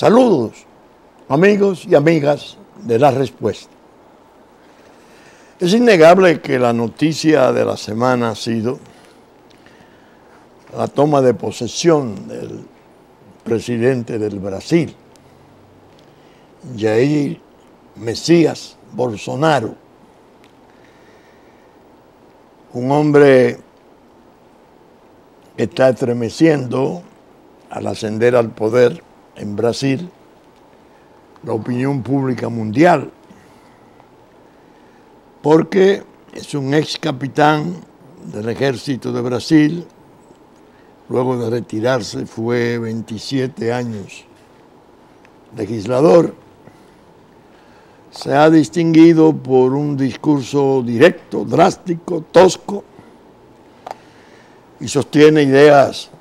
Saludos, amigos y amigas de La Respuesta. Es innegable que la noticia de la semana ha sido la toma de posesión del presidente del Brasil, Jair Messias Bolsonaro, un hombre que está estremeciendo al ascender al poder en Brasil la opinión pública mundial, porque es un ex capitán del ejército de Brasil. Luego de retirarse fue 27 años legislador. Se ha distinguido por un discurso directo, drástico, tosco, y sostiene ideas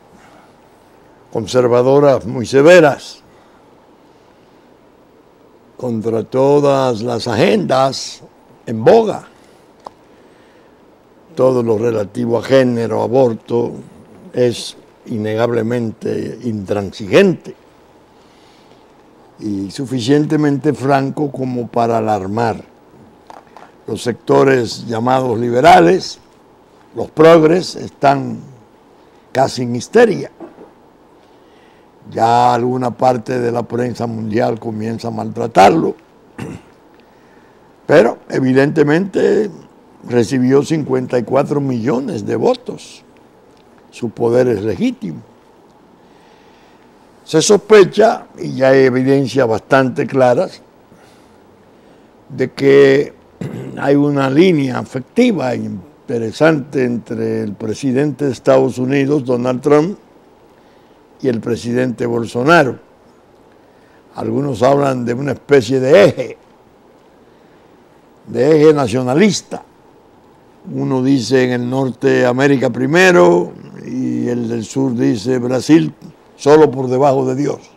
conservadoras muy severas contra todas las agendas en boga, todo lo relativo a género, aborto, es innegablemente intransigente y suficientemente franco como para alarmar los sectores llamados liberales. Los progres están casi en histeria. Ya alguna parte de la prensa mundial comienza a maltratarlo, pero evidentemente recibió 54 millones de votos. Su poder es legítimo. Se sospecha, y ya hay evidencias bastante claras, de que hay una línea afectiva interesante entre el presidente de Estados Unidos, Donald Trump, y el presidente Bolsonaro. Algunos hablan de una especie de eje nacionalista. Uno dice en el norte América primero y el del sur dice Brasil solo por debajo de Dios.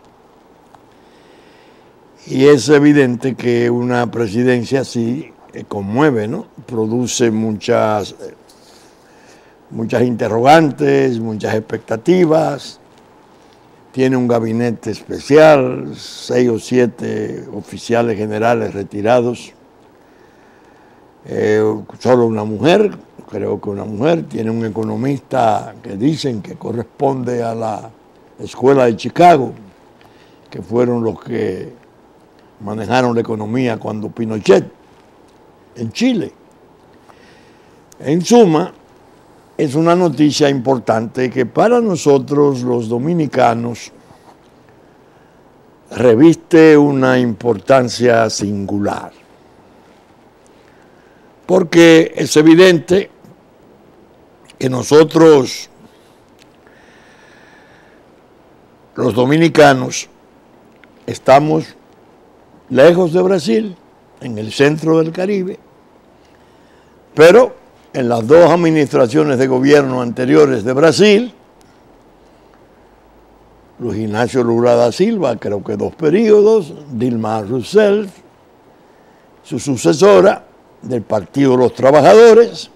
Y es evidente que una presidencia así conmueve, ¿no? Produce muchas interrogantes, muchas expectativas. Tiene un gabinete especial, 6 o 7 oficiales generales retirados. Solo una mujer, creo que una mujer. Tiene un economista que dicen que corresponde a la Escuela de Chicago, que fueron los que manejaron la economía cuando Pinochet en Chile. En suma, es una noticia importante que para nosotros los dominicanos reviste una importancia singular, porque es evidente que nosotros, los dominicanos, estamos lejos de Brasil, en el centro del Caribe, pero en las dos administraciones de gobierno anteriores de Brasil, Luis Ignacio Lula da Silva, creo que 2 periodos, Dilma Rousseff, su sucesora del Partido de los Trabajadores,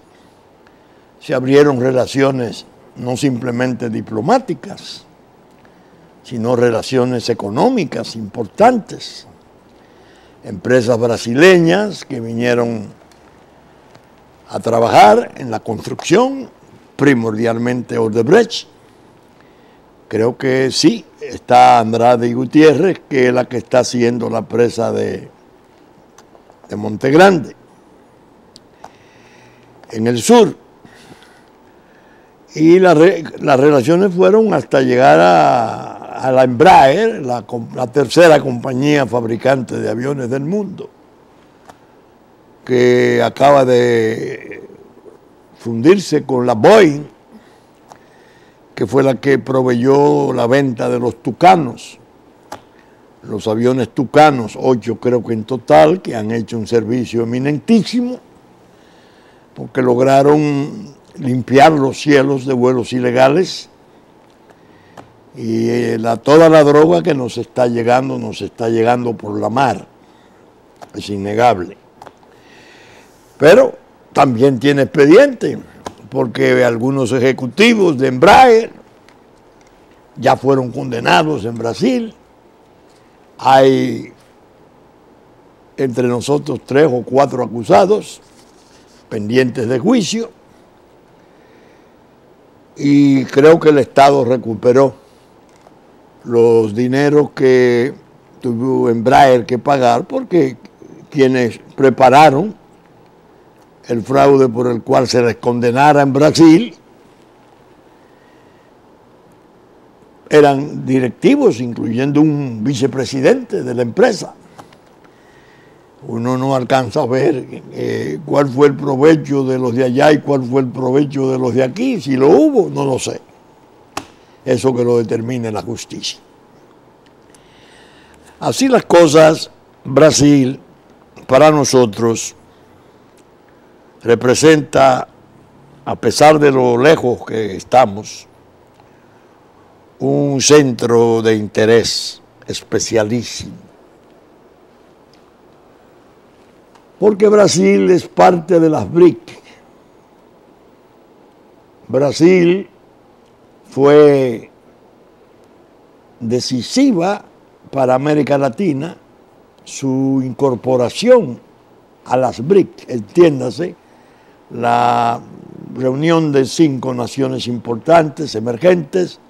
se abrieron relaciones no simplemente diplomáticas, sino relaciones económicas importantes. Empresas brasileñas que vinieron a trabajar en la construcción, primordialmente Odebrecht. Creo que sí, está Andrade y Gutiérrez, que es la que está haciendo la presa de Monte Grande, en el sur. Y las relaciones fueron hasta llegar a la Embraer, la tercera compañía fabricante de aviones del mundo, que acaba de fundirse con la Boeing, que fue la que proveyó la venta de los Tucanos, los aviones Tucanos, 8 creo que en total, que han hecho un servicio eminentísimo, porque lograron limpiar los cielos de vuelos ilegales, y toda la droga que nos está llegando por la mar, es innegable. Pero también tiene expediente, porque algunos ejecutivos de Embraer ya fueron condenados en Brasil Hay entre nosotros 3 o 4 acusados pendientes de juicio y creo que el Estado recuperó los dineros que tuvo Embraer que pagar porque quienes prepararon el fraude por el cual se les condenara en Brasil eran directivos, incluyendo un vicepresidente de la empresa. Uno no alcanza a ver cuál fue el provecho de los de allá y cuál fue el provecho de los de aquí. Si lo hubo, no lo sé. Eso que lo determine la justicia. Así las cosas, Brasil, para nosotros, representa, a pesar de lo lejos que estamos, un centro de interés especialísimo. Porque Brasil es parte de las BRIC. Brasil fue decisiva para América Latina su incorporación a las BRIC, entiéndase, la reunión de 5 naciones importantes, emergentes,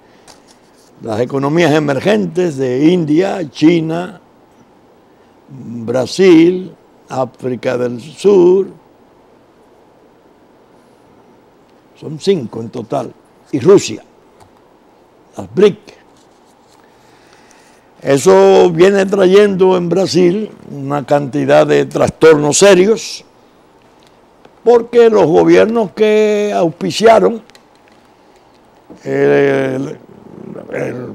las economías emergentes de India, China, Brasil, África del Sur, son 5 en total, y Rusia, las BRIC. Eso viene trayendo en Brasil una cantidad de trastornos serios, porque los gobiernos que auspiciaron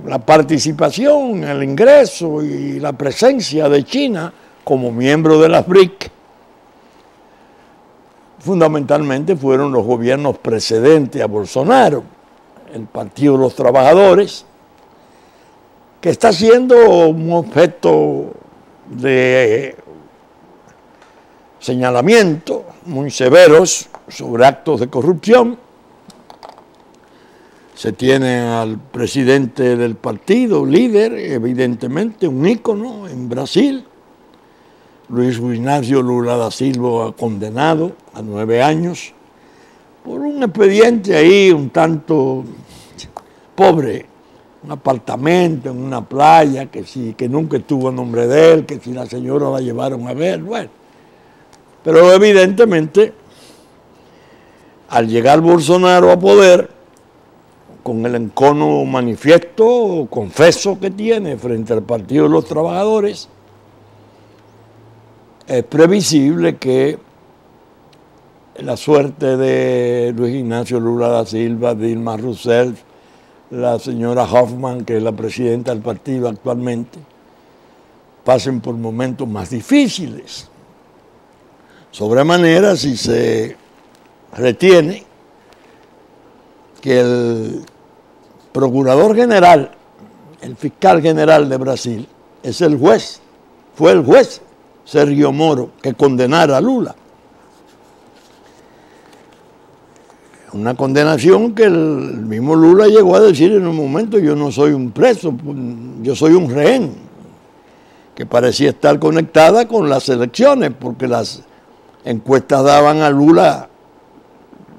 la participación, el ingreso y la presencia de China como miembro de las BRIC, fundamentalmente fueron los gobiernos precedentes a Bolsonaro, el Partido de los Trabajadores, que está siendo un objeto de señalamientos muy severos sobre actos de corrupción. Se tiene al presidente del partido, líder, evidentemente un ícono en Brasil, Luis Inácio Lula da Silva, condenado a 9 años por un expediente ahí un tanto pobre, un apartamento en una playa que nunca estuvo a nombre de él, que si la señora la llevaron a ver, bueno. Pero evidentemente, al llegar Bolsonaro a poder, con el encono manifiesto, confeso que tiene frente al Partido de los Trabajadores, es previsible que la suerte de Luis Ignacio Lula da Silva, Dilma Rousseff, la señora Hoffmann, que es la presidenta del partido actualmente, pasen por momentos más difíciles. Sobremanera si se retiene que el procurador general, el fiscal general de Brasil, es el juez, fue el juez Sergio Moro que condenara a Lula. Una condenación que el mismo Lula llegó a decir en un momento: yo no soy un preso, yo soy un rehén, que parecía estar conectada con las elecciones, porque las encuestas daban a Lula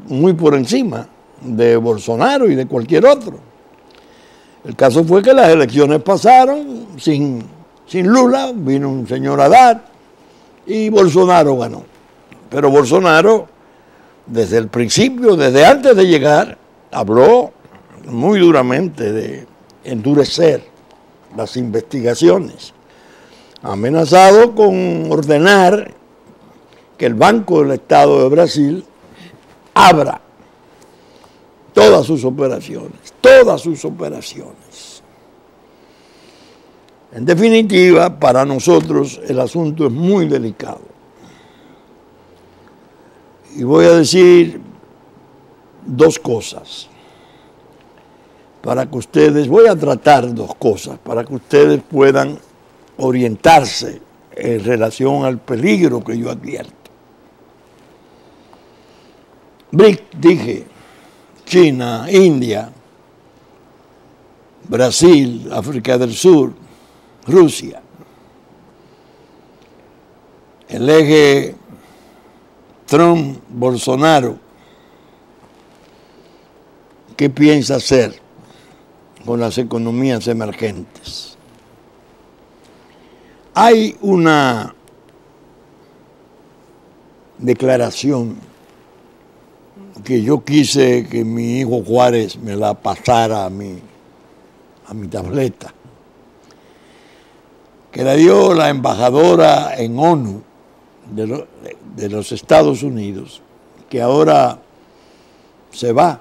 muy por encima de Bolsonaro y de cualquier otro. El caso fue que las elecciones pasaron sin Lula, vino un señor Haddad y Bolsonaro ganó. Pero Bolsonaro, desde el principio, desde antes de llegar, habló muy duramente de endurecer las investigaciones, amenazado con ordenar que el Banco del Estado de Brasil abra todas sus operaciones, todas sus operaciones. En definitiva, para nosotros el asunto es muy delicado. Y voy a decir 2 cosas, voy a tratar 2 cosas, para que ustedes puedan orientarse en relación al peligro que yo advierto. BRIC, dije, China, India, Brasil, África del Sur, Rusia. el eje Trump-Bolsonaro, ¿qué piensa hacer con las economías emergentes? Hay una declaración que yo quise que mi hijo Juárez me la pasara a mi tableta, que la dio la embajadora en ONU de los Estados Unidos, que ahora se va,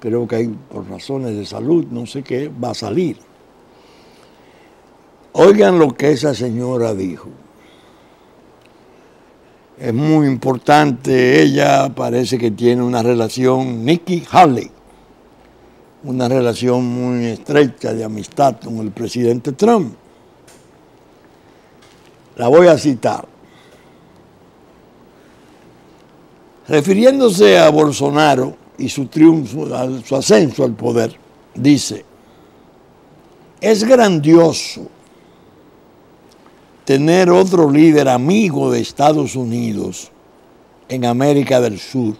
creo que hay por razones de salud, no sé qué, va a salir. Oigan lo que esa señora dijo. Es muy importante, ella parece que tiene una relación, Nikki Haley, una relación muy estrecha de amistad con el presidente Trump. La voy a citar. Refiriéndose a Bolsonaro y su triunfo, su ascenso al poder, dice: es grandioso tener otro líder amigo de Estados Unidos en América del Sur,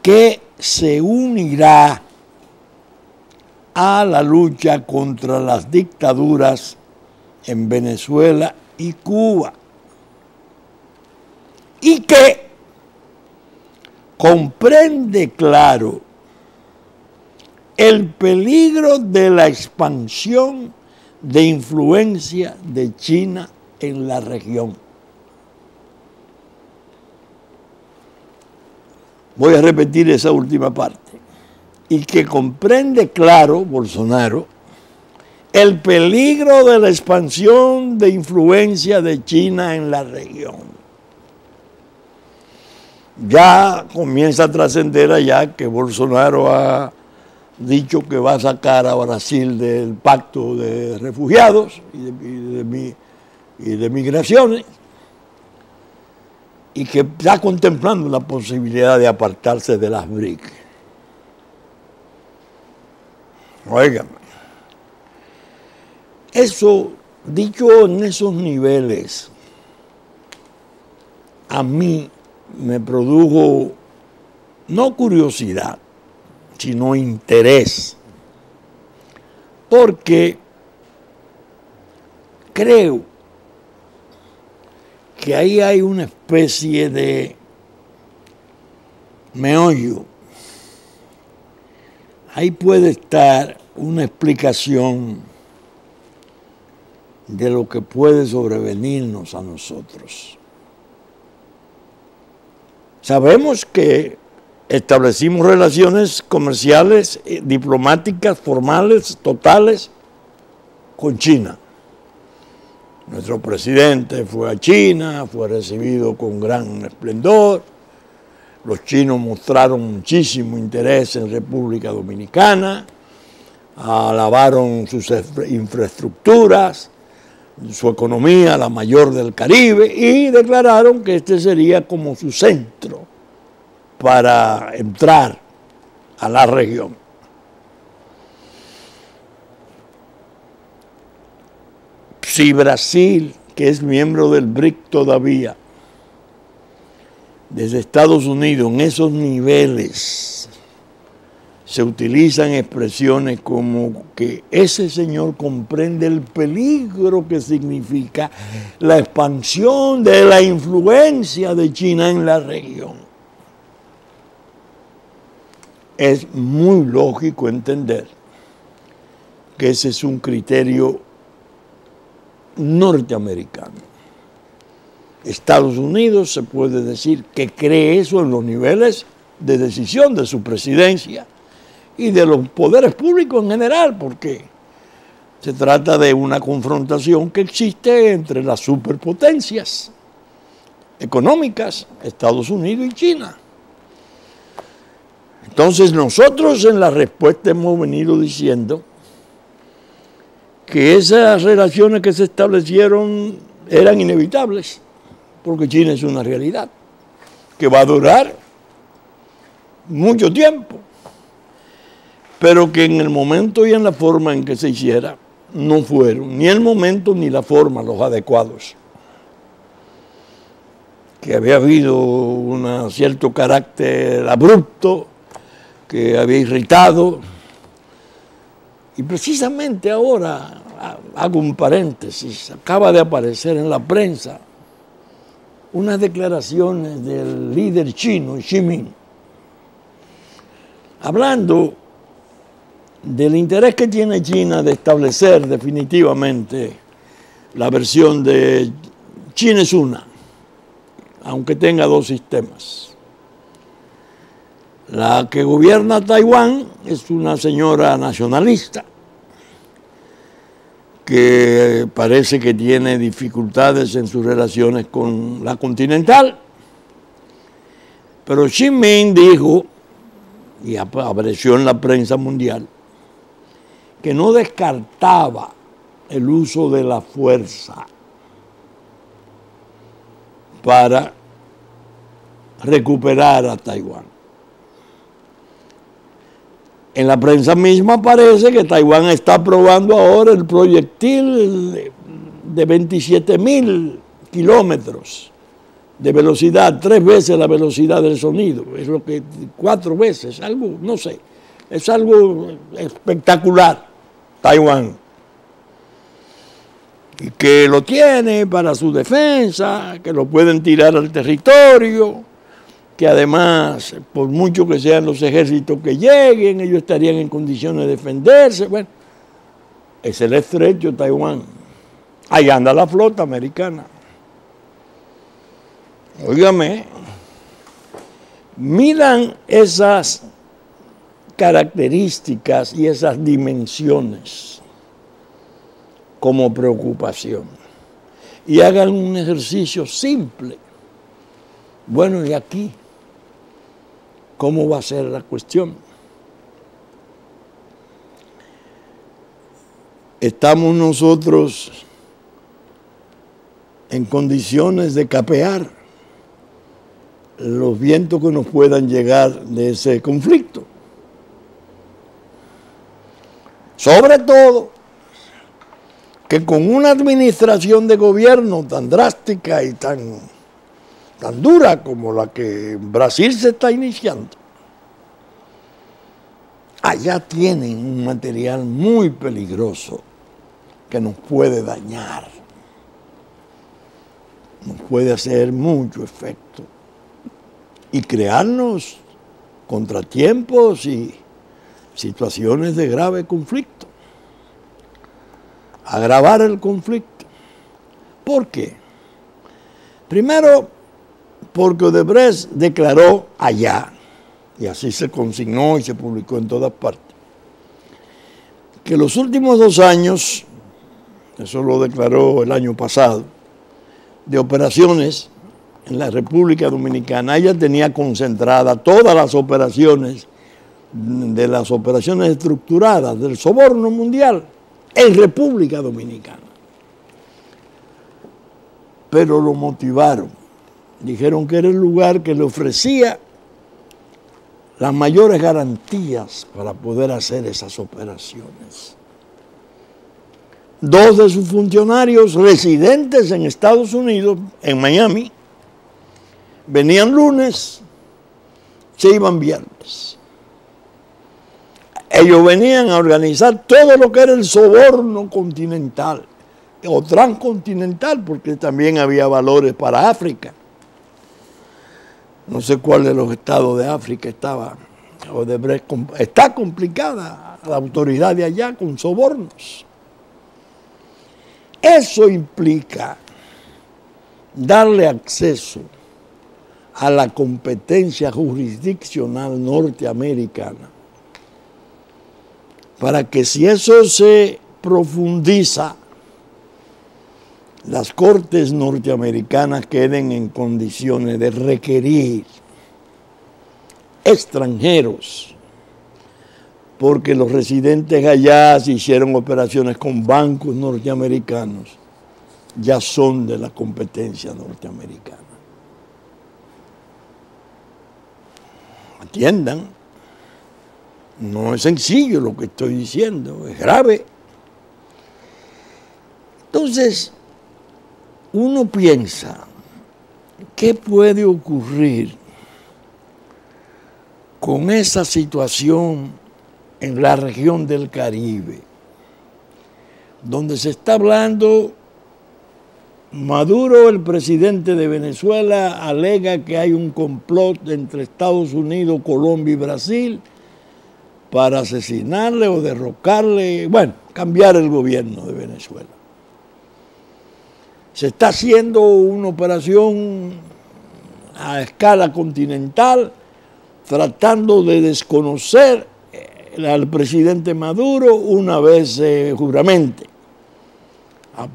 que se unirá a la lucha contra las dictaduras en Venezuela y Cuba, y que comprende claro el peligro de la expansión de influencia de China en la región. Voy a repetir esa última parte. Y que comprende claro, Bolsonaro, el peligro de la expansión de influencia de China en la región. Ya comienza a trascender allá que Bolsonaro ha dicho que va a sacar a Brasil del pacto de refugiados y de migraciones, y que está contemplando la posibilidad de apartarse de las BRIC. Óigame, eso, dicho en esos niveles, a mí me produjo no curiosidad, sino interés, porque creo que ahí hay una especie de meollo. Ahí puede estar una explicación de lo que puede sobrevenirnos a nosotros. Sabemos que establecimos relaciones comerciales, diplomáticas, formales, totales, con China. Nuestro presidente fue a China, fue recibido con gran esplendor. Los chinos mostraron muchísimo interés en República Dominicana, alabaron sus infraestructuras, su economía, la mayor del Caribe, y declararon que este sería como su centro para entrar a la región. Si Brasil, que es miembro del BRIC todavía, desde Estados Unidos en esos niveles se utilizan expresiones como que ese señor comprende el peligro que significa la expansión de la influencia de China en la región. Es muy lógico entender que ese es un criterio norteamericano. Estados Unidos se puede decir que cree eso en los niveles de decisión de su presidencia y de los poderes públicos en general, porque se trata de una confrontación que existe entre las superpotencias económicas, Estados Unidos y China. Entonces nosotros en la respuesta hemos venido diciendo que esas relaciones que se establecieron eran inevitables, porque China es una realidad que va a durar mucho tiempo, pero que en el momento y en la forma en que se hiciera no fueron ni el momento ni la forma los adecuados. Que había habido un cierto carácter abrupto, que había irritado. Y precisamente ahora, hago un paréntesis, acaba de aparecer en la prensa unas declaraciones del líder chino, Xi Jinping, hablando del interés que tiene China de establecer definitivamente la versión de China es una, aunque tenga dos sistemas. La que gobierna Taiwán es una señora nacionalista que parece que tiene dificultades en sus relaciones con la continental. Pero Xi Jinping dijo, y apareció en la prensa mundial, que no descartaba el uso de la fuerza para recuperar a Taiwán. En la prensa misma parece que Taiwán está probando ahora el proyectil de 27.000 kilómetros de velocidad, 3 veces la velocidad del sonido, es lo que 4 veces, algo, no sé, es algo espectacular, Taiwán. Y que lo tiene para su defensa, que lo pueden tirar al territorio, que además, por mucho que sean los ejércitos que lleguen, ellos estarían en condiciones de defenderse. Bueno, es el estrecho Taiwán. Ahí anda la flota americana. Óigame, miran esas características y esas dimensiones como preocupación y hagan un ejercicio simple. Bueno, y aquí, ¿cómo va a ser la cuestión? ¿Estamos nosotros en condiciones de capear los vientos que nos puedan llegar de ese conflicto? Sobre todo, que con una administración de gobierno tan drástica y tan dura como la que en Brasil se está iniciando, allá tienen un material muy peligroso que nos puede dañar, nos puede hacer mucho efecto y crearnos contratiempos y situaciones de grave conflicto, agravar el conflicto. ¿Por qué? Primero, porque Odebrecht declaró allá, y así se consignó y se publicó en todas partes, que los últimos 2 años, eso lo declaró el año pasado, de operaciones en la República Dominicana, ella tenía concentradas todas las operaciones, de las operaciones estructuradas del soborno mundial en República Dominicana. Pero lo motivaron. Dijeron que era el lugar que le ofrecía las mayores garantías para poder hacer esas operaciones. 2 de sus funcionarios residentes en Estados Unidos, en Miami, venían lunes, se iban viernes. Ellos venían a organizar todo lo que era el soborno continental o transcontinental, porque también había valores para África. No sé cuál de los estados de África estaba. Está complicada la autoridad de allá con sobornos. Eso implica darle acceso a la competencia jurisdiccional norteamericana, para que si eso se profundiza, las cortes norteamericanas queden en condiciones de requerir extranjeros, porque los residentes allá, si hicieron operaciones con bancos norteamericanos, ya son de la competencia norteamericana. Atiendan, no es sencillo lo que estoy diciendo, es grave. Entonces, uno piensa, ¿qué puede ocurrir con esa situación en la región del Caribe, donde se está hablando? Maduro, el presidente de Venezuela, alega que hay un complot entre Estados Unidos, Colombia y Brasil para asesinarle o derrocarle, bueno, cambiar el gobierno de Venezuela. Se está haciendo una operación a escala continental tratando de desconocer al presidente Maduro una vez juramente,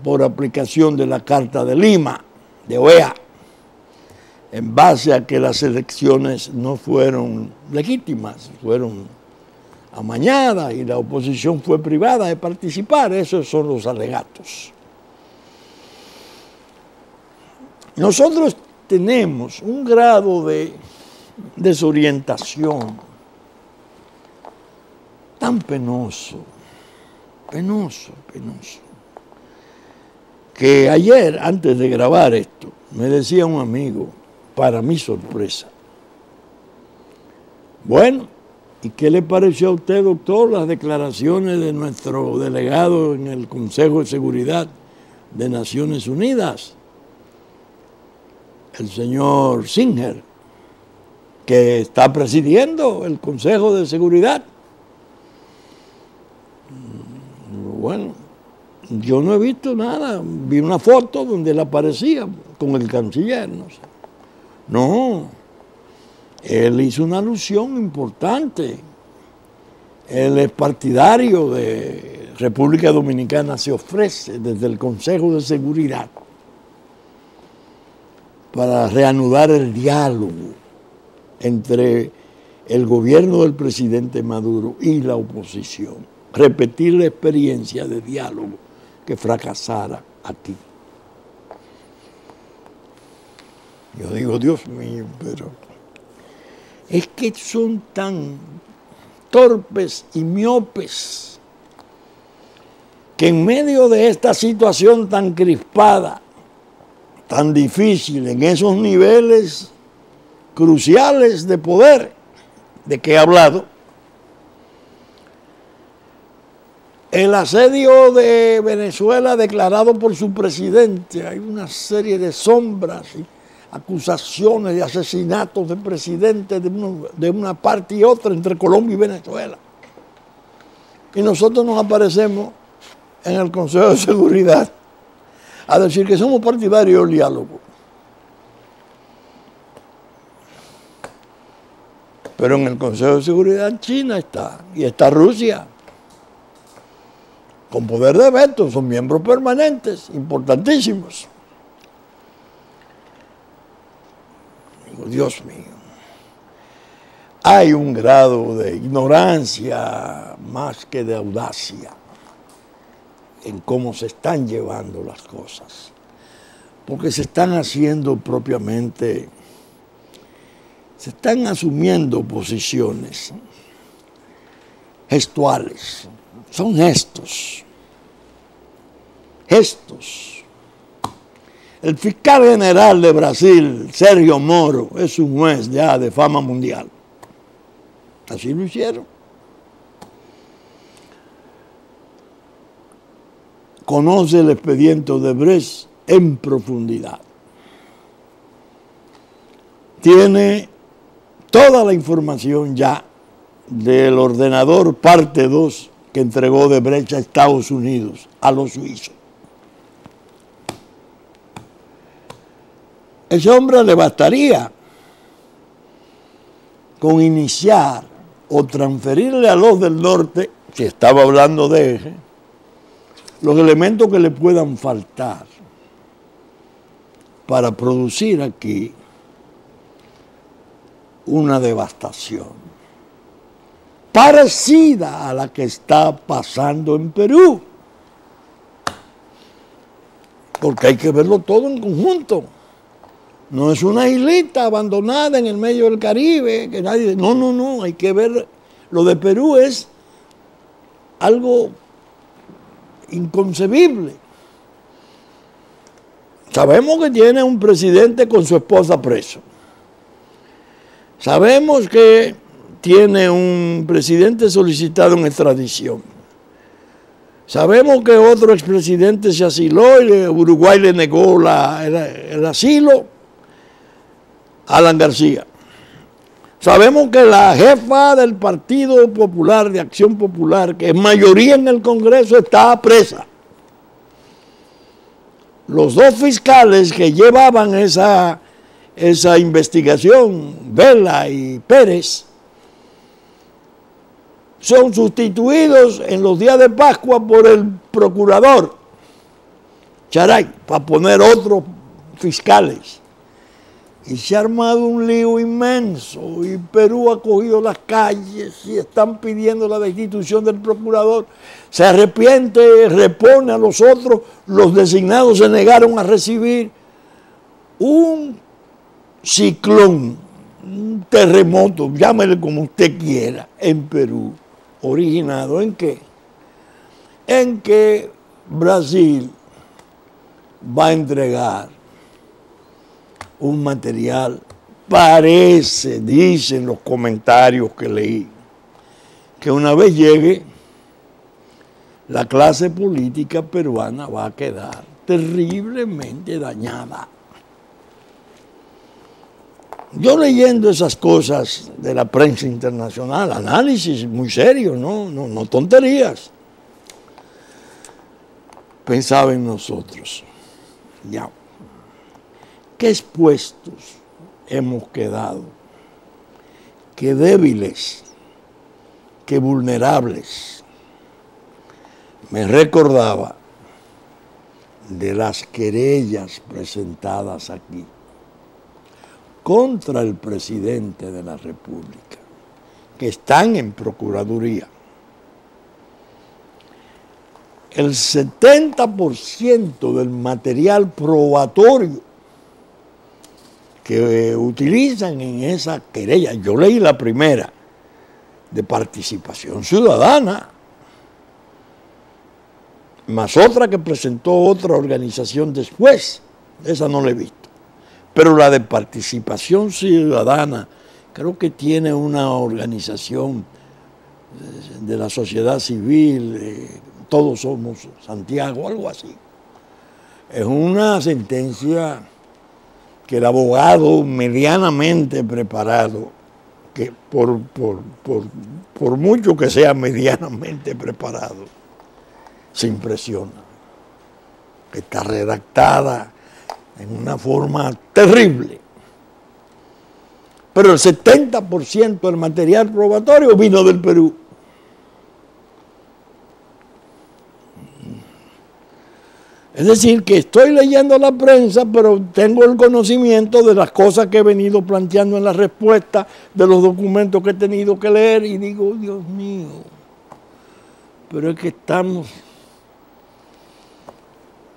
por aplicación de la Carta de Lima, de OEA, en base a que las elecciones no fueron legítimas, fueron amañadas y la oposición fue privada de participar. Esos son los alegatos. Nosotros tenemos un grado de desorientación tan penoso, que ayer, antes de grabar esto, me decía un amigo, para mi sorpresa: bueno, ¿y qué le pareció a usted, doctor, las declaraciones de nuestro delegado en el Consejo de Seguridad de Naciones Unidas, el señor Singer, que está presidiendo el Consejo de Seguridad? Bueno, yo no he visto nada. Vi una foto donde él aparecía con el canciller, no sé. No, él hizo una alusión importante. Él es partidario de República Dominicana, se ofrece desde el Consejo de Seguridad para reanudar el diálogo entre el gobierno del presidente Maduro y la oposición, repetir la experiencia de diálogo que fracasara aquí. Yo digo, Dios mío, pero es que son tan torpes y miopes que en medio de esta situación tan crispada, tan difícil, en esos niveles cruciales de poder de que he hablado, el asedio de Venezuela declarado por su presidente, hay una serie de sombras y acusaciones de asesinatos de presidentes de una parte y otra entre Colombia y Venezuela. Y nosotros nos aparecemos en el Consejo de Seguridad a decir que somos partidarios del diálogo. Pero en el Consejo de Seguridad China está, y está Rusia, con poder de veto, son miembros permanentes, importantísimos. Digo, Dios mío, hay un grado de ignorancia más que de audacia en cómo se están llevando las cosas, porque se están haciendo propiamente, se están asumiendo posiciones gestuales. Son gestos. El fiscal general de Brasil, Sérgio Moro, es un juez ya de fama mundial. Así lo hicieron. Conoce el expediente Odebrecht en profundidad. Tiene toda la información ya del ordenador parte 2 que entregó Odebrecht a Estados Unidos, a los suizos. Ese hombre le bastaría con iniciar o transferirle a los del norte, si estaba hablando de eje, los elementos que le puedan faltar para producir aquí una devastación parecida a la que está pasando en Perú, porque hay que verlo todo en conjunto. No es una islita abandonada en el medio del Caribe, que nadie... No, hay que ver... Lo de Perú es algo inconcebible. sabemos que tiene un presidente con su esposa preso. Sabemos que tiene un presidente solicitado en extradición. Sabemos que otro expresidente se asiló y Uruguay le negó el asilo a Alan García. Sabemos que la jefa del Partido Popular, de Acción Popular, que es mayoría en el Congreso, está presa. Los dos fiscales que llevaban esa investigación, Vela y Pérez, son sustituidos en los días de Pascua por el procurador Charay, para poner otros fiscales. Y se ha armado un lío inmenso y Perú ha cogido las calles y están pidiendo la destitución del procurador. Se arrepiente, repone a los otros, los designados se negaron a recibir un ciclón, un terremoto, llámele como usted quiera, en Perú. ¿Originado en qué? En que Brasil va a entregar un material, parece, dicen los comentarios que leí, que una vez llegue, la clase política peruana va a quedar terriblemente dañada. Yo leyendo esas cosas de la prensa internacional, análisis muy serios, no tonterías, pensaba en nosotros, ya. Qué expuestos hemos quedado, qué débiles, qué vulnerables. Me recordaba de las querellas presentadas aquí contra el presidente de la República, que están en Procuraduría. El 70% del material probatorio que utilizan en esa querella, yo leí la primera, de participación ciudadana, más otra que presentó otra organización después, esa no la he visto, pero la de participación ciudadana, creo que tiene una organización de la sociedad civil, Todos Somos Santiago, algo así. Es una sentencia que el abogado medianamente preparado, que por mucho que sea medianamente preparado, se impresiona. Está redactada en una forma terrible. Pero el 70% del material probatorio vino del Perú. Es decir, que estoy leyendo la prensa, pero tengo el conocimiento de las cosas que he venido planteando en la respuesta, de los documentos que he tenido que leer, y digo, Dios mío, pero es que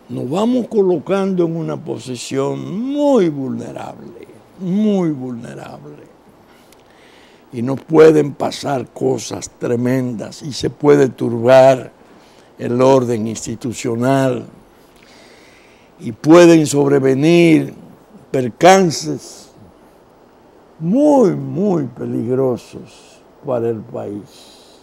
nos vamos colocando en una posición muy vulnerable, muy vulnerable. Y nos pueden pasar cosas tremendas y se puede turbar el orden institucional. Y pueden sobrevenir percances muy, muy peligrosos para el país.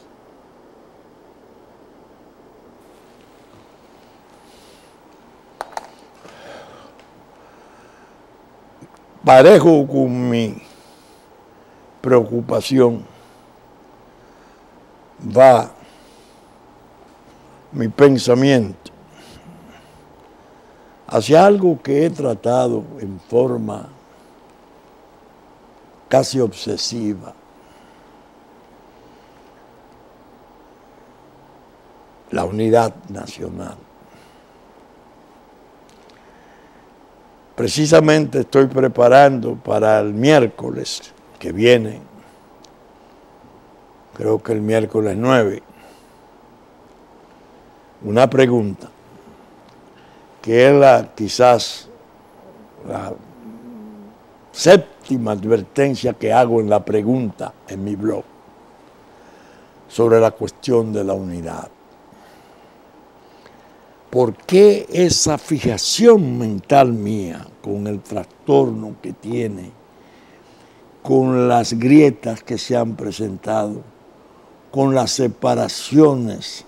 Parejo con mi preocupación va mi pensamiento hacia algo que he tratado en forma casi obsesiva. La unidad nacional. Precisamente estoy preparando para el miércoles que viene, creo que el miércoles 9, una pregunta que es quizás la séptima advertencia que hago en la pregunta en mi blog sobre la cuestión de la unidad. ¿por qué esa fijación mental mía con el trastorno que tiene, con las grietas que se han presentado, con las separaciones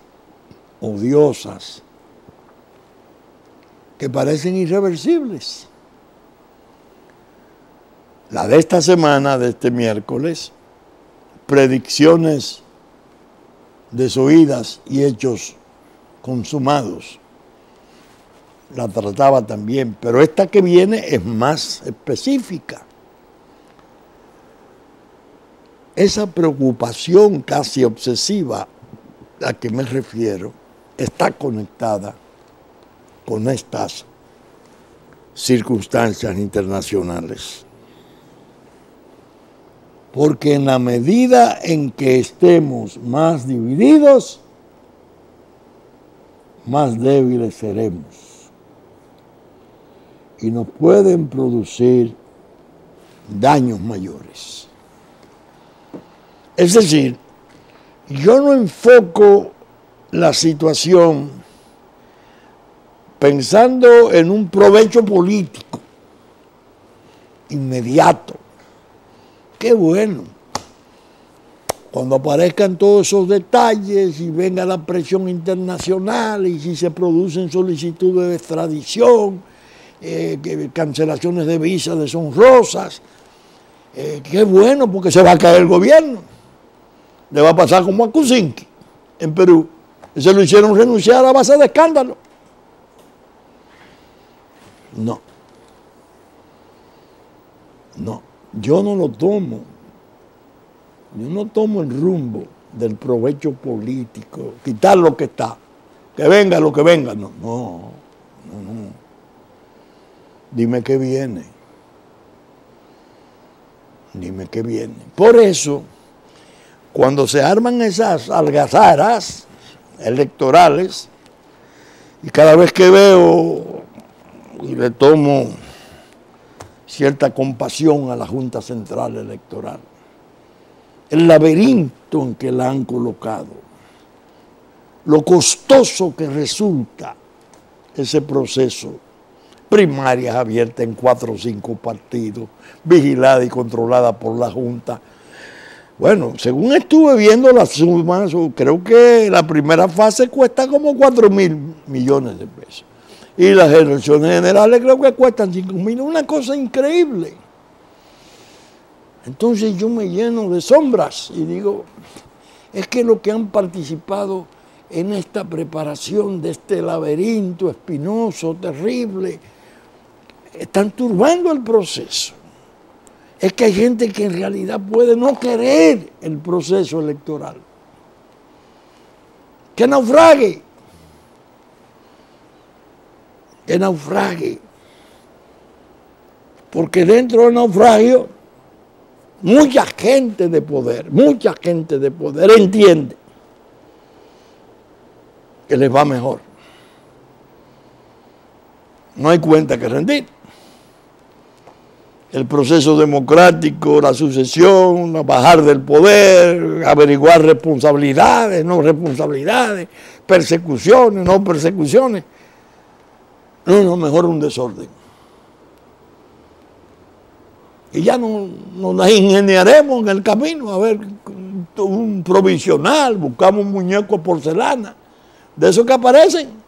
odiosas que parecen irreversibles? La de esta semana, de este miércoles, predicciones desoídas y hechos consumados, la trataba también, pero esta que viene es más específica. Esa preocupación casi obsesiva a que me refiero está conectada con estas circunstancias internacionales. Porque en la medida en que estemos más divididos, más débiles seremos. Y nos pueden producir daños mayores. Es decir, yo no enfoco la situación pensando en un provecho político inmediato. Qué bueno, cuando aparezcan todos esos detalles y venga la presión internacional y si se producen solicitudes de extradición, cancelaciones de visas deshonrosas, qué bueno, porque se va a caer el gobierno. Le va a pasar como a Kuczynski en Perú. Se lo hicieron renunciar a base de escándalo. No. Yo no lo tomo. Yo no tomo el rumbo del provecho político, quitar lo que está, que venga lo que venga. No. Dime qué viene. Dime qué viene. Por eso, cuando se arman esas algazaras electorales, y cada vez que veo y le tomo cierta compasión a la Junta Central Electoral, el laberinto en que la han colocado, lo costoso que resulta ese proceso, primarias abiertas en 4 o 5 partidos, vigilada y controlada por la Junta. Bueno, según estuve viendo las sumas, creo que la primera fase cuesta como 4.000 millones de pesos. Y las elecciones generales creo que cuestan 5.000, una cosa increíble. Entonces yo me lleno de sombras y digo, es que los que han participado en esta preparación de este laberinto espinoso, terrible, están turbando el proceso. Es que hay gente que en realidad puede no querer el proceso electoral. Que naufrague. Que naufrague. Porque dentro del naufragio, mucha gente de poder entiende que les va mejor. No hay cuenta que rendir. El proceso democrático, la sucesión, bajar del poder, averiguar responsabilidades, no responsabilidades, persecuciones, no persecuciones. No, mejor un desorden. Y ya nos las ingeniaremos en el camino, a ver, un provisional, buscamos un muñeco de porcelana, de esos que aparecen.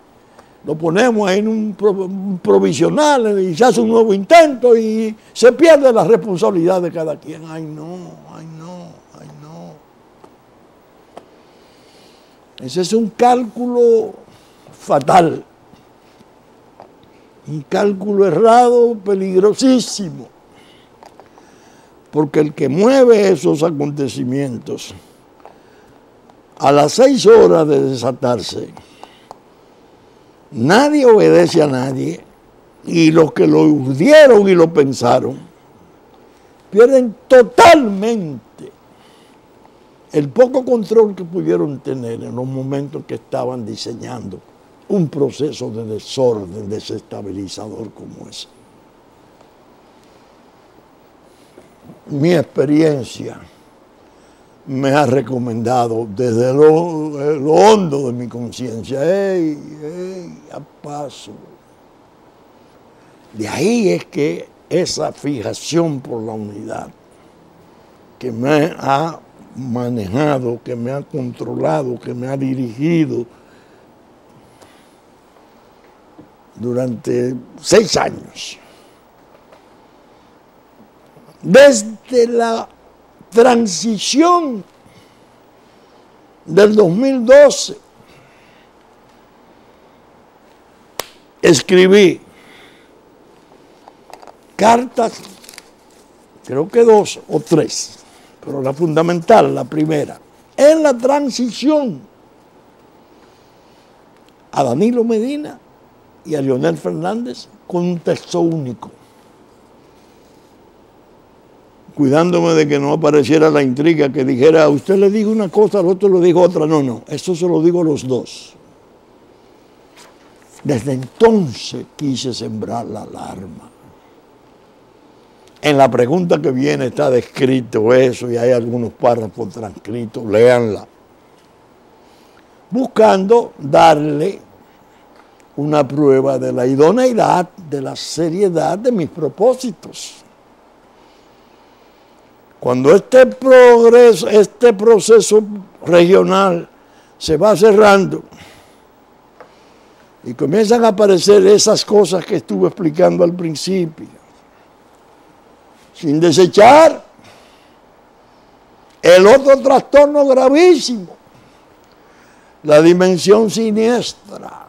Lo ponemos ahí en un provisional y se hace un nuevo intento y se pierde la responsabilidad de cada quien. Ay no. Ese es un cálculo fatal. Un cálculo errado, peligrosísimo. Porque el que mueve esos acontecimientos a las 6 horas de desatarse, nadie obedece a nadie, y los que lo urdieron y lo pensaron pierden totalmente el poco control que pudieron tener en los momentos que estaban diseñando un proceso de desorden desestabilizador como ese. Mi experiencia me ha recomendado desde lo hondo de mi conciencia, ¡ey, a paso! De ahí es que esa fijación por la unidad que me ha manejado, que me ha controlado, que me ha dirigido durante 6 años. Desde la transición del 2012, escribí cartas, creo que 2 o 3, pero la fundamental, la primera, en la transición a Danilo Medina y a Leonel Fernández con un texto único, cuidándome de que no apareciera la intriga que dijera, a usted le digo una cosa, al otro le digo otra. No, eso se lo digo a los dos. Desde entonces quise sembrar la alarma. En la pregunta que viene está descrito eso y hay algunos párrafos transcritos, léanla. Buscando darle una prueba de la idoneidad, de la seriedad de mis propósitos. Cuando este proceso regional se va cerrando y comienzan a aparecer esas cosas que estuve explicando al principio, sin desechar el otro trastorno gravísimo, la dimensión siniestra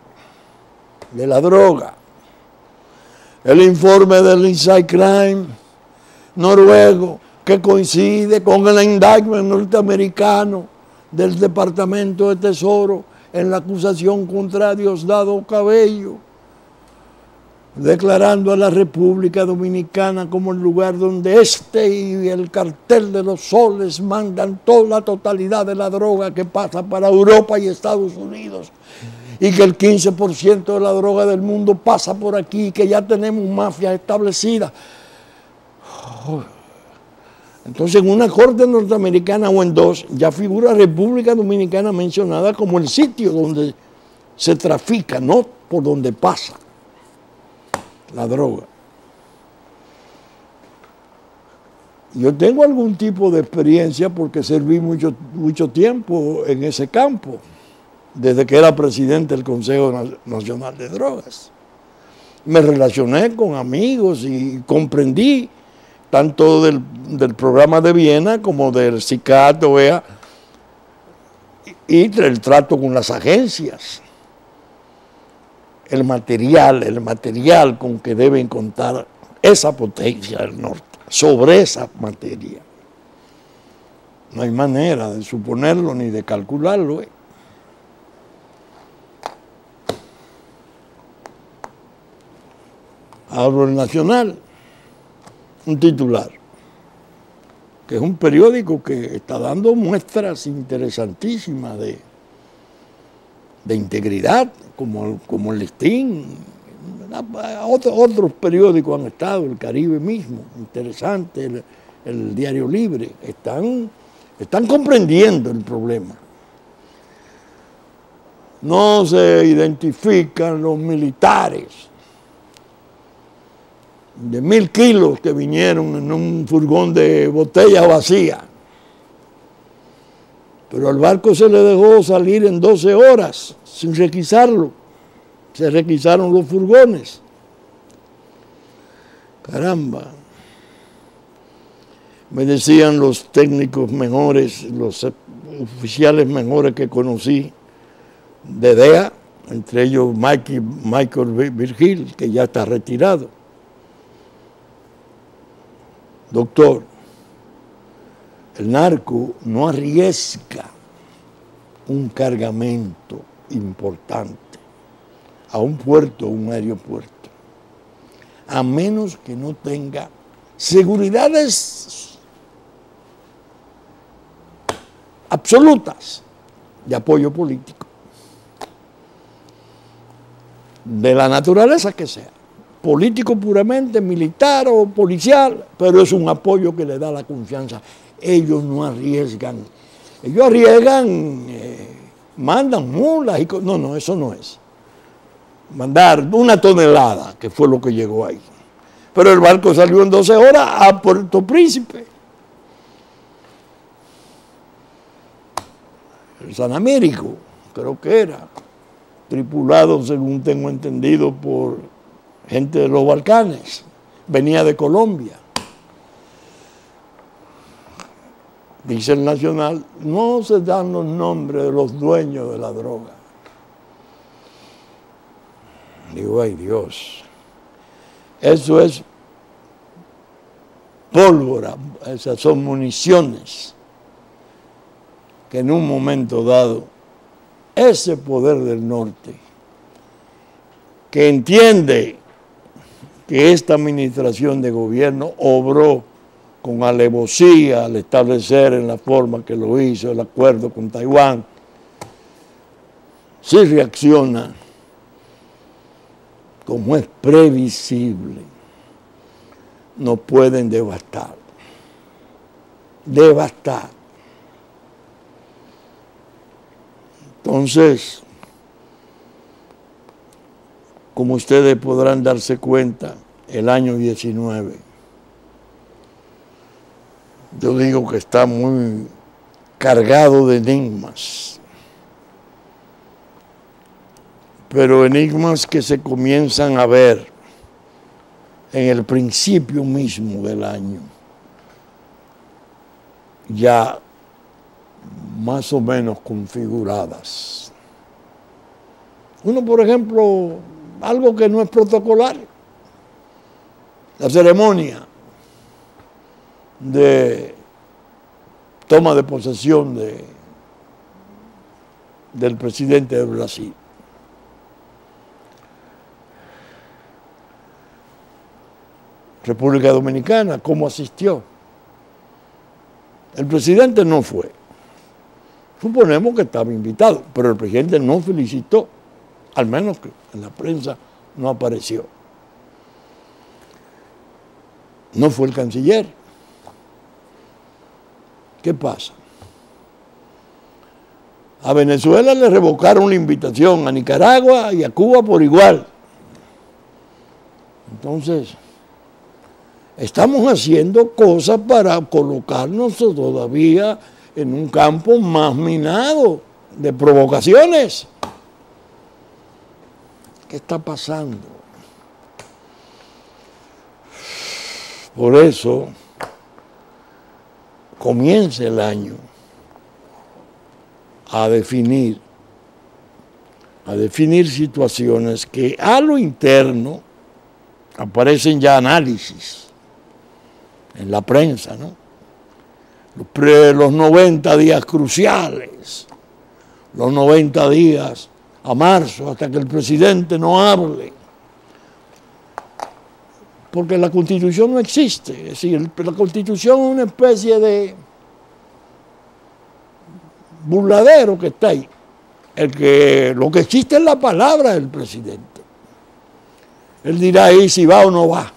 de la droga, el informe del Inside Crime noruego, que coincide con el indictment norteamericano del Departamento de Tesoro en la acusación contra Diosdado Cabello, declarando a la República Dominicana como el lugar donde y el cartel de los soles mandan toda la totalidad de la droga que pasa para Europa y Estados Unidos, y que el 15% de la droga del mundo pasa por aquí, que ya tenemos mafias establecidas. Entonces, en una corte norteamericana o en 2, ya figura República Dominicana mencionada como el sitio donde se trafica, no por donde pasa la droga. Yo tengo algún tipo de experiencia porque serví mucho tiempo en ese campo, desde que era presidente del Consejo Nacional de Drogas. Me relacioné con amigos y comprendí tanto del programa de Viena como del CICAT, OEA, y el trato con las agencias. El material con que deben contar esa potencia del norte, sobre esa materia. No hay manera de suponerlo ni de calcularlo. Abro el Nacional, un titular, que es un periódico que está dando muestras interesantísimas de integridad, como el Listín. Otros periódicos han estado, el Caribe mismo, interesante, el Diario Libre, están comprendiendo el problema. No se identifican los militares de 1000 kilos que vinieron en un furgón de botella vacía. Pero al barco se le dejó salir en 12 horas sin requisarlo. Se requisaron los furgones. Caramba. Me decían los técnicos mejores, los oficiales mejores que conocí de DEA, entre ellos Michael Virgil, que ya está retirado. Doctor, el narco no arriesga un cargamento importante a un puerto o un aeropuerto, a menos que no tenga seguridades absolutas de apoyo político, de la naturaleza que sea. Político puramente, militar o policial, pero es un apoyo que le da la confianza. Ellos no arriesgan Ellos arriesgan, mandan mulas y no, eso no es. Mandar 1 tonelada, que fue lo que llegó ahí. Pero el barco salió en 12 horas a Puerto Príncipe. El San Américo, creo que era, tripulado, según tengo entendido, por gente de los Balcanes. Venía de Colombia. Dice el Nacional, no se dan los nombres de los dueños de la droga. Digo, ay Dios, eso es pólvora, esas son municiones que en un momento dado, ese poder del norte, que entiende que esta administración de gobierno obró con alevosía al establecer en la forma que lo hizo el acuerdo con Taiwán, si reacciona como es previsible, nos pueden devastar. Devastar. Entonces, como ustedes podrán darse cuenta, el año 19, yo digo que está muy cargado de enigmas, pero enigmas que se comienzan a ver en el principio mismo del año, ya más o menos configuradas. Uno, por ejemplo, algo que no es protocolar, la ceremonia de toma de posesión del presidente de Brasil. República Dominicana, ¿cómo asistió? El presidente no fue. Suponemos que estaba invitado, pero el presidente no felicitó, al menos que en la prensa no apareció. No fue el canciller. ¿Qué pasa? A Venezuela le revocaron la invitación, a Nicaragua y a Cuba por igual. Entonces, estamos haciendo cosas para colocarnos todavía en un campo más minado de provocaciones. ¿Qué está pasando? Por eso comienza el año a definir situaciones que a lo interno aparecen ya análisis en la prensa, ¿no? Los 90 días cruciales, los 90 días a marzo, hasta que el presidente no hable. Porque la Constitución no existe. Es decir, la Constitución es una especie de burladero que está ahí. Lo que existe es la palabra del presidente. Él dirá ahí si va o no va.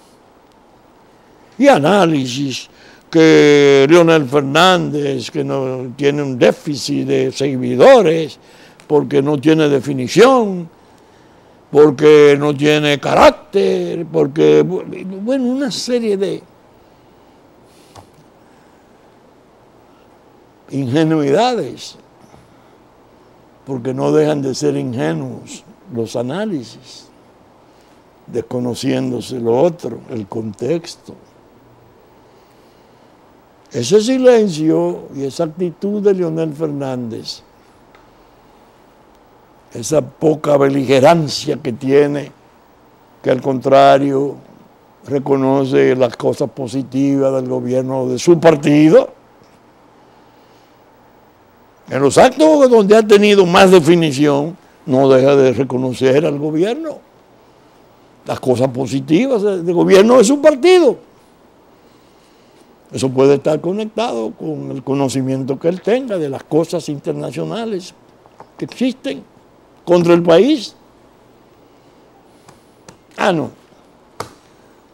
Y análisis que Leonel Fernández, que no tiene un déficit de seguidores, porque no tiene definición, porque no tiene carácter, porque, bueno, una serie de ingenuidades, porque no dejan de ser ingenuos los análisis, desconociéndose lo otro, el contexto. Ese silencio y esa actitud de Leonel Fernández, esa poca beligerancia que tiene, que al contrario reconoce las cosas positivas del gobierno de su partido, en los actos donde ha tenido más definición, no deja de reconocer al gobierno las cosas positivas del gobierno de su partido. Eso puede estar conectado con el conocimiento que él tenga de las cosas internacionales que existen contra el país. Ah, no.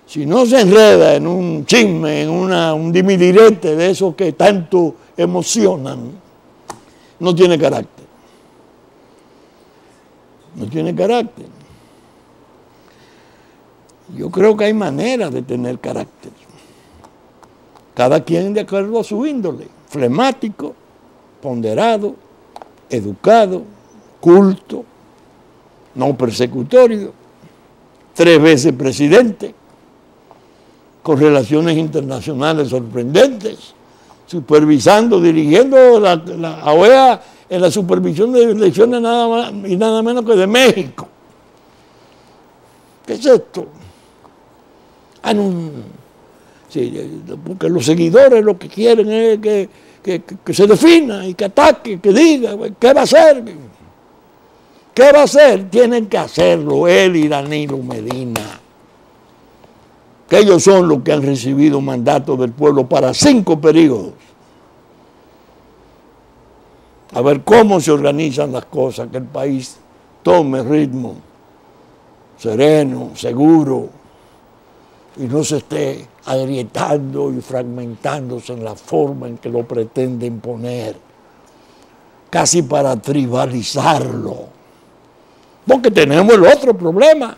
Si no se enreda en un chisme, en un dimidirete de esos que tanto emocionan, no tiene carácter. No tiene carácter. Yo creo que hay maneras de tener carácter. Cada quien de acuerdo a su índole. Flemático, ponderado, educado, culto, no persecutorio, 3 veces presidente, con relaciones internacionales sorprendentes, supervisando, dirigiendo la OEA en la supervisión de elecciones nada más y nada menos que de México. ¿Qué es esto? Sí, porque los seguidores lo que quieren es que se defina y que ataque, que diga, ¿qué va a hacer? ¿Qué va a hacer? Tienen que hacerlo él y Danilo Medina. Que ellos son los que han recibido mandato del pueblo para 5 periodos. A ver cómo se organizan las cosas, que el país tome ritmo, sereno, seguro, y no se esté agrietando y fragmentándose en la forma en que lo pretenden poner, casi para tribalizarlo. Porque tenemos el otro problema.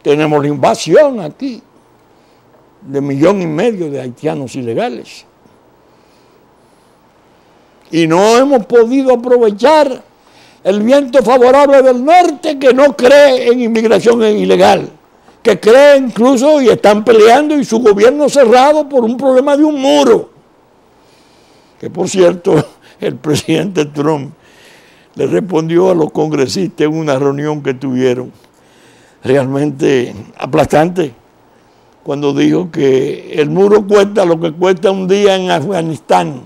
Tenemos la invasión aquí de 1,5 millones de haitianos ilegales. Y no hemos podido aprovechar el viento favorable del norte, que no cree en inmigración ilegal, que cree incluso y están peleando y su gobierno cerrado por un problema de un muro. Que por cierto, el presidente Trump le respondió a los congresistas en una reunión que tuvieron, realmente aplastante, cuando dijo que el muro cuesta lo que cuesta un día en Afganistán.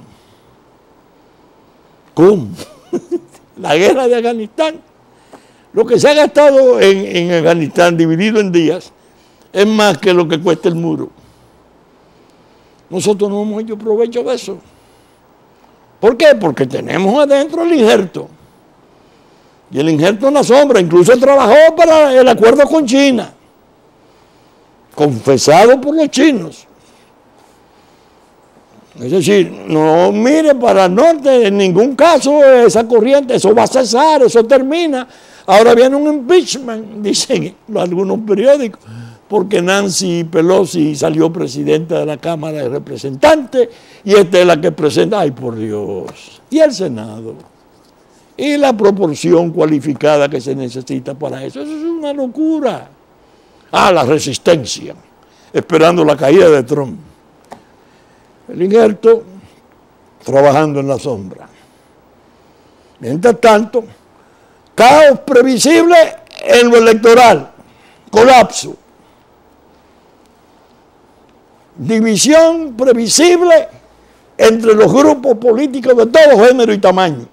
¿Cómo? La guerra de Afganistán. Lo que se ha gastado en Afganistán dividido en días es más que lo que cuesta el muro. Nosotros no hemos hecho provecho de eso. ¿Por qué? Porque tenemos adentro el injerto. Y el injerto en la sombra, incluso trabajó para el acuerdo con China, confesado por los chinos. Es decir, no mire para el norte en ningún caso esa corriente, eso va a cesar, eso termina. Ahora viene un impeachment, dicen algunos periódicos, porque Nancy Pelosi salió presidenta de la Cámara de Representantes y esta es la que presenta, ay por Dios, y el Senado. Y la proporción cualificada que se necesita para eso es una locura. La resistencia, esperando la caída de Trump. El injerto trabajando en la sombra. Mientras tanto, caos previsible en lo electoral, colapso. División previsible entre los grupos políticos de todo género y tamaño.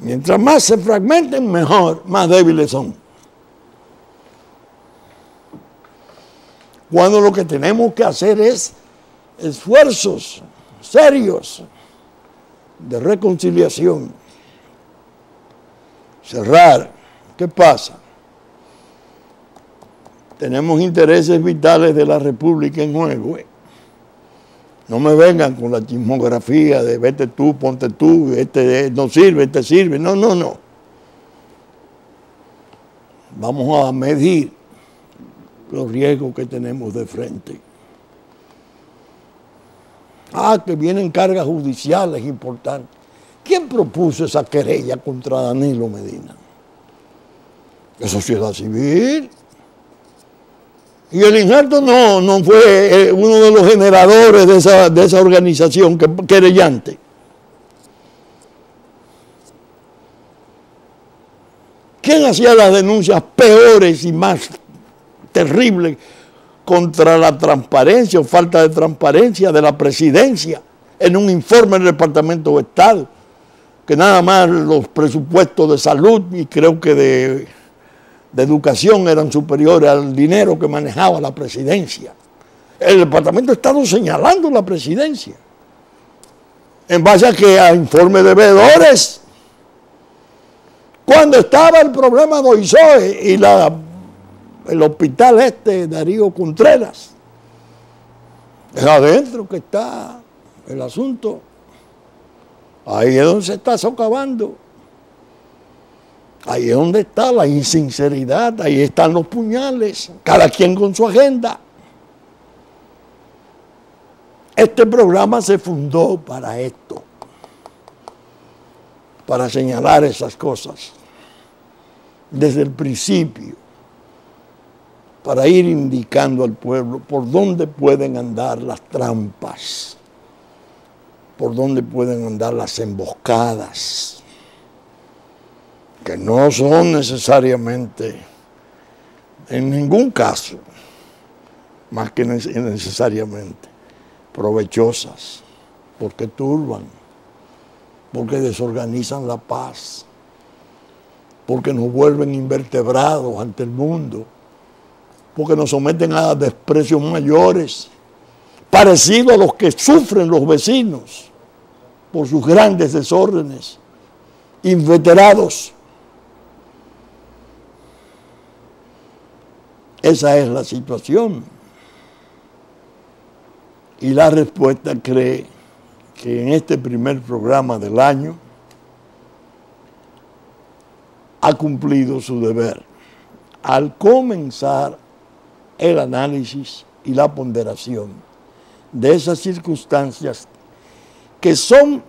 Mientras más se fragmenten, mejor, más débiles son. Cuando lo que tenemos que hacer es esfuerzos serios de reconciliación. Cerrar. ¿Qué pasa? Tenemos intereses vitales de la República en juego. No me vengan con la chismografía de vete tú, ponte tú, este no sirve, este sirve. No, no, no. Vamos a medir los riesgos que tenemos de frente. Que vienen cargas judiciales importantes. ¿Quién propuso esa querella contra Danilo Medina? La sociedad civil. Y el injerto no fue uno de los generadores de esa organización querellante. ¿Quién hacía las denuncias peores y más terribles contra la transparencia o falta de transparencia de la presidencia en un informe del Departamento de Estado? Que nada más los presupuestos de salud y creo que de educación eran superiores al dinero que manejaba la presidencia. El Departamento de Estado señalando la presidencia. En base a informes de veedores. Cuando estaba el problema de OISOE y el hospital Darío Contreras. Es adentro que está el asunto. Ahí es donde se está socavando. Ahí es donde está la insinceridad, ahí están los puñales, cada quien con su agenda. Este programa se fundó para esto, para señalar esas cosas desde el principio, para ir indicando al pueblo por dónde pueden andar las trampas, por dónde pueden andar las emboscadas, que no son necesariamente, en ningún caso, más que necesariamente, provechosas, porque turban, porque desorganizan la paz, porque nos vuelven invertebrados ante el mundo, porque nos someten a desprecios mayores, parecidos a los que sufren los vecinos por sus grandes desórdenes, inveterados. Esa es la situación. Y la respuesta cree que en este primer programa del año ha cumplido su deber al comenzar el análisis y la ponderación de esas circunstancias que son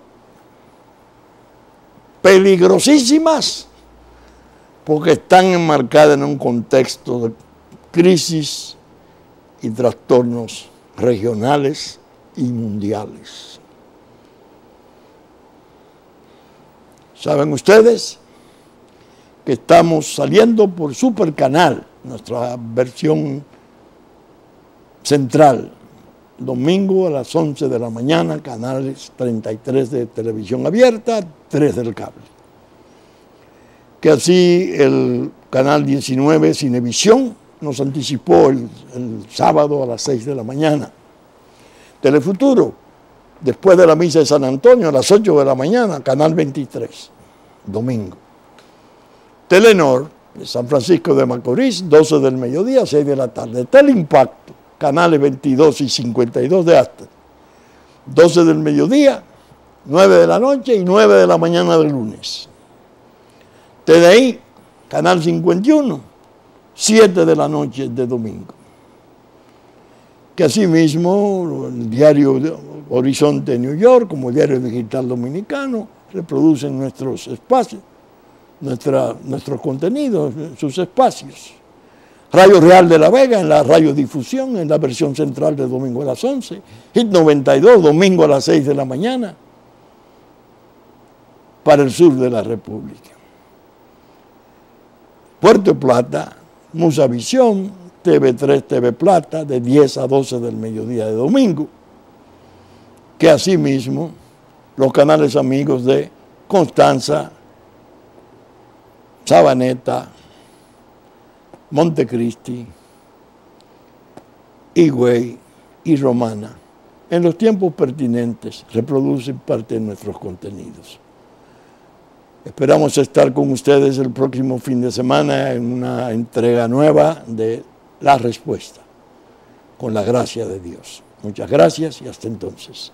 peligrosísimas porque están enmarcadas en un contexto de crisis y trastornos regionales y mundiales. ¿Saben ustedes que estamos saliendo por Supercanal, nuestra versión central, domingo a las 11 de la mañana, canales 33 de televisión abierta, 3 del cable? Que así el canal 19, Cinevisión, nos anticipó el sábado a las 6 de la mañana. Telefuturo, después de la misa de San Antonio, a las 8 de la mañana, canal 23, domingo. Telenor, de San Francisco de Macorís, 12 del mediodía, 6 de la tarde. Teleimpacto, canales 22 y 52 de Astor, 12 del mediodía, 9 de la noche y 9 de la mañana del lunes. TDI, canal 51, 7 de la noche de domingo. Que asimismo el diario Horizonte New York, como el diario digital dominicano, reproducen nuestros espacios, nuestros contenidos, sus espacios. Radio Real de la Vega en la radiodifusión, en la versión central de domingo a las 11, Hit 92, domingo a las 6 de la mañana, para el sur de la República. Puerto Plata, Musavisión, TV3, TV Plata, de 10 a 12 del mediodía de domingo, que asimismo los canales amigos de Constanza, Sabaneta, Montecristi, Higüey y Romana, en los tiempos pertinentes, reproducen parte de nuestros contenidos. Esperamos estar con ustedes el próximo fin de semana en una entrega nueva de La Respuesta, con la gracia de Dios. Muchas gracias y hasta entonces.